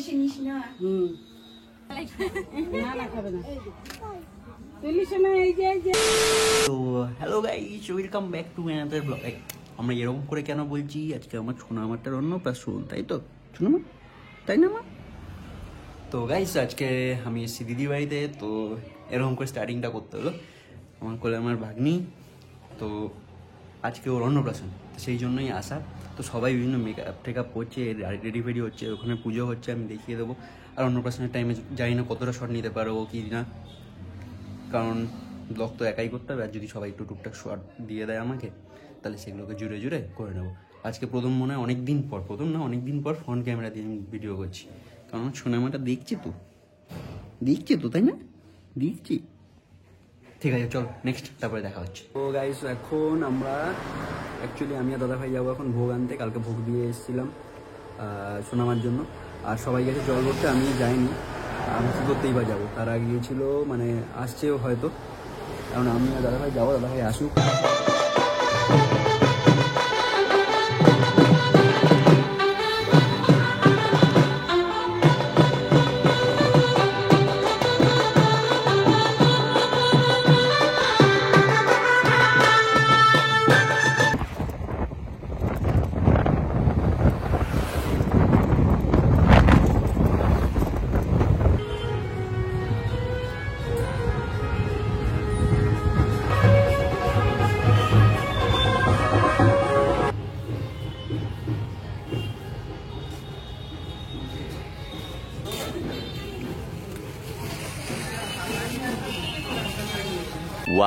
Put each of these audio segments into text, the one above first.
বেশি নিস না। না না খাবে না। তুলিস না এই যে। তো hello guys, welcome back to another blog. আমরা এরকম করে কেন বলছি, আজকে আমার সোনামাটার অন্নপ্রাশন, তাই তো সোনামা, তাই না মা? তো গাইস আজকে আমি এসেছি দিদির বাড়িতে, তো এরকম করে স্টার্টিংটা করতে হলো। আমার কোলে আমার ভাগ্নি, তো আজকে ওর অন্নপ্রাশন, তো সেই জন্যই আসা। তো সবাই বিভিন্ন মেকআপ টেকআপ করছে, রেডি ফেডি হচ্ছে, ওখানে পুজো হচ্ছে, আমি দেখিয়ে দেবো। আর অন্নপ্রাশনের টাইমে জানি না কতটা শট নিতে পারবো কি না, কারণ ব্লগ তো একাই করতে হবে, আর যদি সবাই একটু টুকটাক শর্ট দিয়ে দেয় আমাকে, তাহলে সেগুলোকে জুড়ে জুড়ে করে নেবো। আজকে প্রথম মনে হয় অনেক দিন পর ফ্রন্ট ক্যামেরা দিয়ে আমি ভিডিও করছি, কারণ সোনামাটা দেখছি তো তাই না, দেখছি। ঠিক আছে, চল নেক্সট, তারপরে দেখা হচ্ছে। তো গাইস এখন আমরা অ্যাকচুয়ালি আমি আর দাদাভাই যাবো এখন ভোগ আনতে। কালকে ভোগ দিয়ে এসেছিলাম সোনামার জন্য, আর সবাই গেছে জল করতে, আমি যাইনি। আমি কী করতেই বা যাবো, তারা গিয়েছিল, মানে আসছেও হয়তো, কারণ আমি আর দাদাভাই যাবো, দাদাভাই আসুক।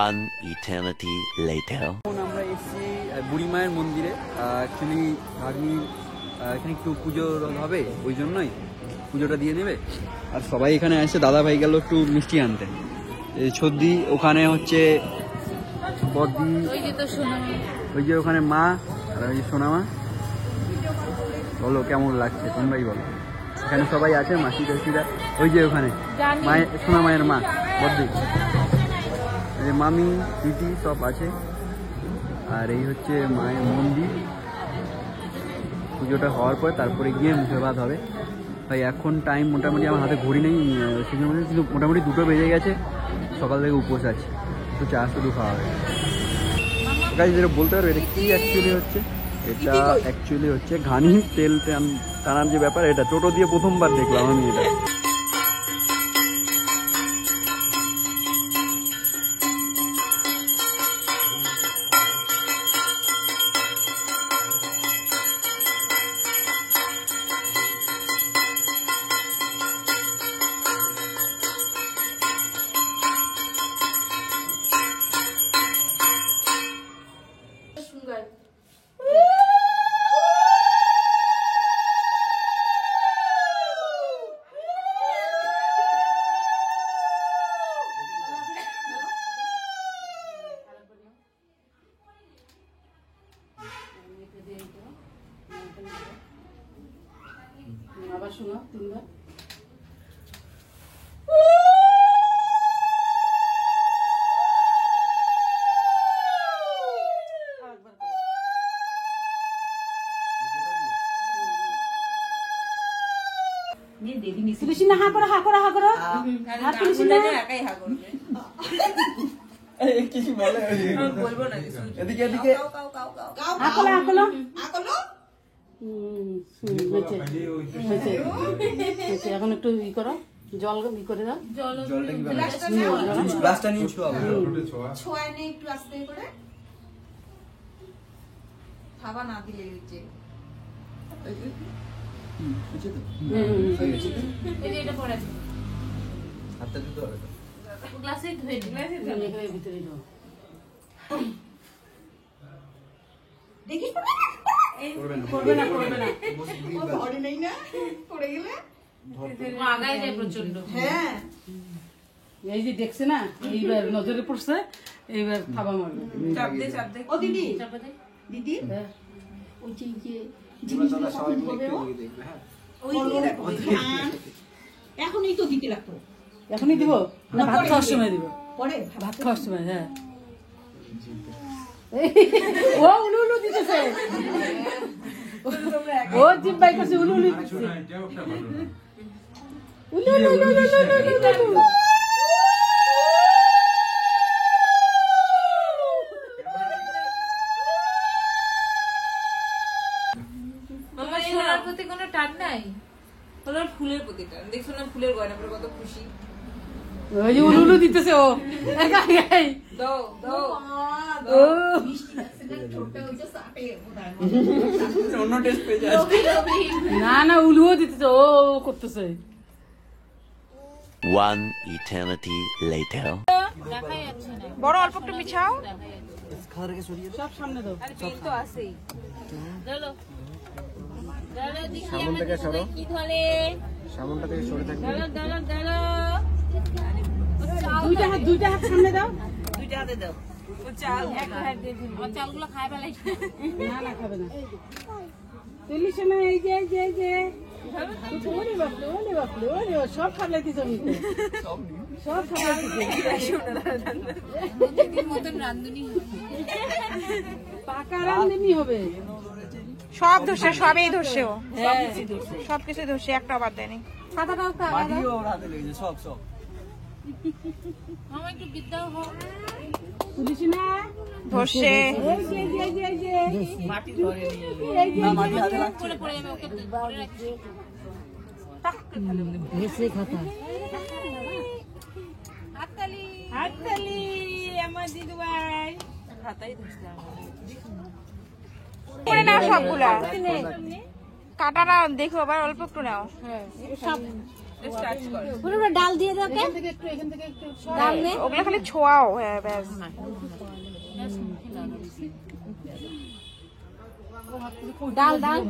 One eternity later. এখন আমরা এসেছি বুড়ি মায়ের মন্দিরে। অ্যাকচুয়ালি ভাগ্নি এখানে একটু পুজো হবে, ওই জন্যই পুজোটা দিয়ে নেবে। আর সবাই এখানে আসে, দাদা ভাই গেল একটু মিষ্টি আনতে। এই সর্দি ওখানে হচ্ছে বদি, ওই যে ওখানে মা, আর ওই যে সোনামা। বলো কেমন লাগছে, তোমরাই বলো। এখানে সবাই আছে, মাসি টাসিরা, ওই যে ওখানে মায়ের, সোনা মায়ের মা বদি, মামি দিদি সব আছে। আর এই হচ্ছে মায়ের মন্দির। পুজোটা হওয়ার পর তারপরে গিয়ে মুখে ভাত হবে। তাই এখন টাইম মোটামুটি আমার হাতে ঘড়ি নেই, সেজন্য কিন্তু মোটামুটি 2টো বেজে গেছে। সকাল থেকে উপোস আছে, একটু চা শুধু খাওয়া হবে। গাইস যেটা বলতে পারবে এটা কি অ্যাকচুয়ালি হচ্ছে, এটা অ্যাকচুয়ালি হচ্ছে ঘানি তেল টানার যে ব্যাপার, এটা টোটো দিয়ে প্রথমবার দেখলাম আমি এটা। আবার শোনো 3বার। তুলিস না, হা করো। হাত তুলিস না, একাই হা করবে। কিছু বলে বলবো না, এদিকে আকলো। এখন একটু ই করো, জল ই করে দাও। গ্লাসটা নিয়ে ছোঁয়া নেই, একটু আস্তে করে খাবা না দিলে হচ্ছে। এটা পড়ে হাতটা দিতে হবে তো, গ্লাসে ধুয়ে ভিতরে দাও। দেখিস করবে না ঘরে নেই না, পড়ে গেলে আগায় যায় প্রচন্ড। হ্যাঁ এই যে দেখছে না, এইবার নজরে পড়ছে, এইবার থাবা মারবে। চাপ দে। ও দিদি ওই যে জিনিসগুলো কখন হবে, ওই দিকে দেখো। এখনই তো দিতে লাগতো। এখনই দিব না, ভাত খাওয়ার সময় দিব। পরে ভাত খাওয়ার সময়, হ্যাঁ। ও উলু উলু দিতেছে, ও জিভ বাই করছে, উলু উলু দিতেছে। মামা সোনার প্রতি কোনো টান নাই, হলো ফুলের প্রতি টান। দেখছো না ফুলের গয়না পরে কত খুশি। ওই যে উলু দিতেছে ও একাই। দাও দাও অন্য টেস্ট পেয়ে যাচ্ছে। না না উলুও দিতেছে ও করতেছে। One eternity later. বড় অল্প একটু মিছাও। সব সামনে দাও। আরে পেন তো আছেই। চলো চলো দেখি সামন থেকে সরো, কি ধরে। সামনটা থেকে সরে থাকবে। চলো চলো চলো দুইটা হাত সামনে দাও। দুইটা হাতে দাও। ও চাল এক হাত দিয়ে দিন। ও চালগুলো খাই ফেলাই। না না খাবে না। তুলিস না এই যে এই যে এই যে। ওরে বাপরে ওরে বাপরে ওরে সব খাবে দিছ নিতে। সব খাবে দিছ। প্রত্যেকদিন মতন রান্ধুনি পাকা রান্ধনি হবে। সব ধরছে, সবই ধরছে ও, সবকিছু ধরছে, একটা বাদ দেয়নি। মাটিও ওর হাতে লেগেছে সব সব। মামা একটু বিদ্যাও হোক। তুলিস না ধরছে এই যে এই যে এই যে মাটি ধরে নিয়ে এই যে না মাটি হাতে লাগছে। পরে পরে আমি ওকে ধরে রাখছি। হাততালি হাততালি আমার দিদু ভাই। হাতাই ধরছে আমার। করে নাও সবগুলা, কাটাটা দেখো আবার অল্প একটু নাও। স্টার্ট কর। পুরো ডাল দিয়ে দাও কে এখান থেকে একটু ডাল নে ওগুলা খালি ছোঁয়াও, হ্যাঁ ব্যাস। ডাল ডাল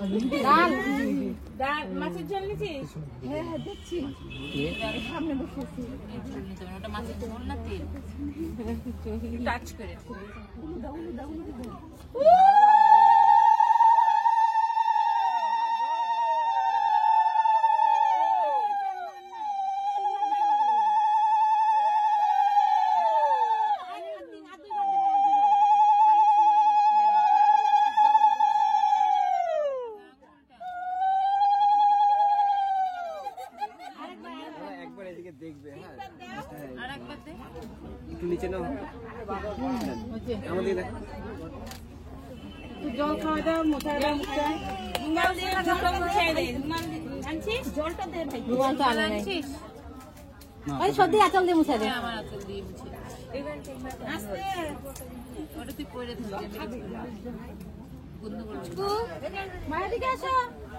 ডাল ডাল মাছের ঝোল নিছিস? হ্যাঁ হ্যাঁ দেখছি। সামনে বসেছি। ওটা মাছের ঝোল না তেল? টাচ করে। একবার এদিকে দেখবে, হ্যাঁ আরেকবার দে। একটু নিচে নাও, আমাদের জল খাওয়া দাও মোটা দাও মুখটা। রুমাল দিয়ে ঝোলটা মুছিয়ে দে। রুমাল আনছিস? জলটা দে ভাই। রুমাল তো আনে নাই আনছিস? ওই সর্দি আঁচল দিয়ে মুছে দে আমার আঁচল দিয়ে মুছিয়ে দে। আস্তে। ওটা তুই পরে ধরবি। বন্ধ করে দে। মায়ের দিকে আসো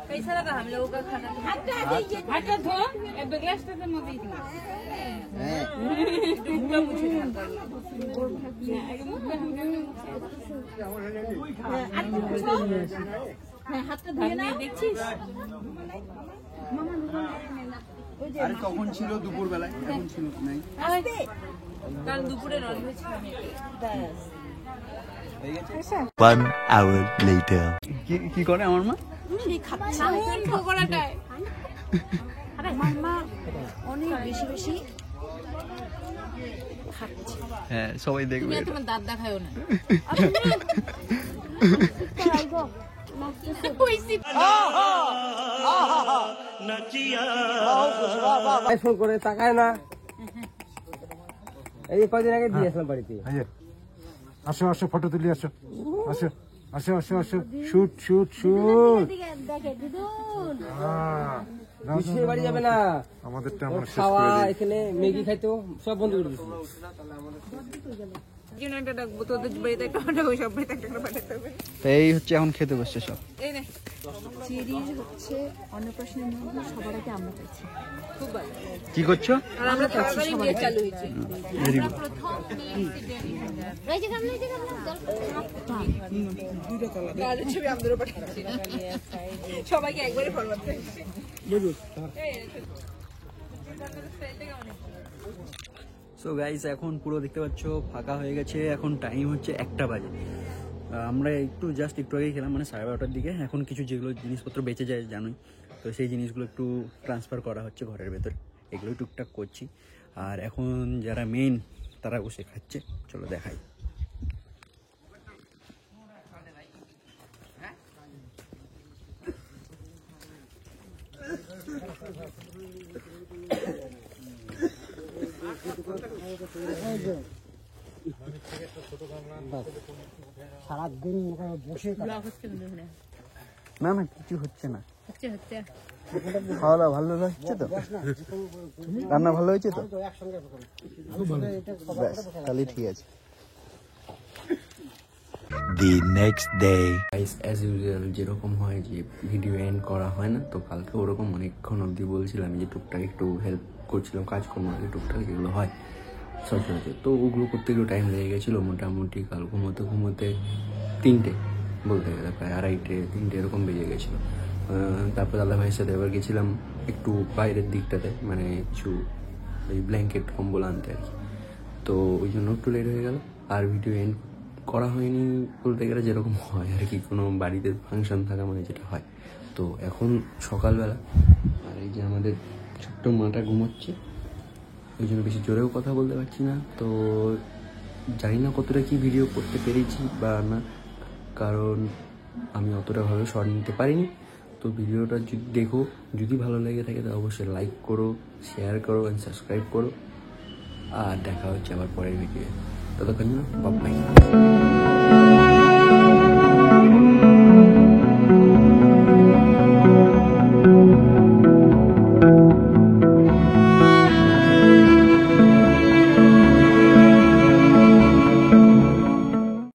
कैसा लगा हम लोगों का खाना? হাতটা ধো এই গ্লাসটাতে মধ্যে দিই। पूरा मुझे হ্যাঁ হাতটা ধুয়ে নাও দেখছিস? আরে কখন ছিল দুপুর বেলায়, এখন ছিল নাই কাল দুপুরে ননভেজ খাবি। One hour later. কি করে আমার মা? কোন পকোড়াটায়? আরে মাম্মা অনেক বেশি বেশি হ্যাঁ সবাই দেখবে। তুমি তোমার দাঁত দেখায়ও না। ফোন করে তাকায় না, এই কদিন আগে দিয়ে আসলাম বাড়িতে। আসো আসো ফটো তুলি, আসো আসো আসো আসো আসো, শুট শুট শুট। দেখে দিদুন বিশেষ বাড়ি যাবে না, আমাদেরটা ওর আমরা শেষ খাওয়া করে দিই। এখানে ম্যাগি খাইতো সব বন্ধ করে দিয়েছি। জন্য একটা ডাকবো, তোদের বাড়িতে একটা পাঠাবো, সব বাড়িতে একটা করে পাঠাতে হবে। তো এই হচ্ছে এখন খেতে বসছে সব। এই নে চেরির হচ্ছে অন্নপ্রাশনের নিয়ম সবার আগে আমরা চাইছি খুব ভালো। কি করছো? আর আমরা তাড়াতাড়ি বিয়ে চালু হয়েছে। Very good. এই যে সামনে এই যে সামনে কালের ছবি আমাদেরও পাঠাচ্ছি, সবাইকে একবারে ফরওয়ার্ড করছি। সো গাইস এখন পুরো দেখতে পাচ্ছ ফাঁকা হয়ে গেছে, এখন টাইম হচ্ছে 1টা বাজে। আমরা একটু জাস্ট একটু আগেই খেলাম, মানে 12:30টার দিকে। এখন কিছু যেগুলো জিনিসপত্র বেঁচে যায় জানোই, তো সেই জিনিসগুলো একটু ট্রান্সফার করা হচ্ছে ঘরের ভেতর, এগুলোই টুকটাক করছি। আর এখন যারা মেইন তারা বসে খাচ্ছে, চলো দেখাই। সারাদিন বসে না না কিছু হচ্ছে না, খাওয়া দাওয়া ভালো হচ্ছে তো, রান্না ভালো হয়েছে তো, ব্যাস তাহলে ঠিক আছে। The next day. Guys as usual যেরকম হয় যে ভিডিও এন্ড করা হয় না, তো কালকে ওরকম অনেকক্ষণ অবধি বলছিলাম যে টুকটাক একটু হেল্প করছিলাম কাজকর্ম আর কি, টুকটাক যেগুলো হয় সচরাচর, তো ওগুলো করতে একটু টাইম লেগে গেছিলো। মোটামুটি কাল ঘুমোতে ঘুমোতে 3টে বলতে গেলে প্রায় 2:30-3টে এরকম বেজে গেছিলো। তারপর দাদা ভাইয়ের সাথে এবার গেছিলাম একটু বাইরের দিকটাতে, মানে কিছু ওই ব্ল্যাঙ্কেট কম্বল আনতে আর কি, তো ওই জন্য একটু লেট হয়ে গেল। আর ভিডিও এন্ড করা হয়নি বলতে গেলে যেরকম হয় আর কি, কোনো বাড়িতে ফাংশন থাকা মানে যেটা হয়। তো এখন সকালবেলা, আর এই যে আমাদের ছোট্ট মাটা ঘুমোচ্ছে, ওই জন্য বেশি জোরেও কথা বলতে পারছি না। তো জানি না কতটা কি ভিডিও করতে পেরেছি বা না, কারণ আমি অতটা ভাবে শর্ট নিতে পারিনি। তো ভিডিওটা যদি দেখো, যদি ভালো লেগে থাকে তো অবশ্যই লাইক করো, শেয়ার করো অ্যান্ড সাবস্ক্রাইব করো। আর দেখা হচ্ছে আবার পরের ভিডিও, ততক্ষণ বাই বাই।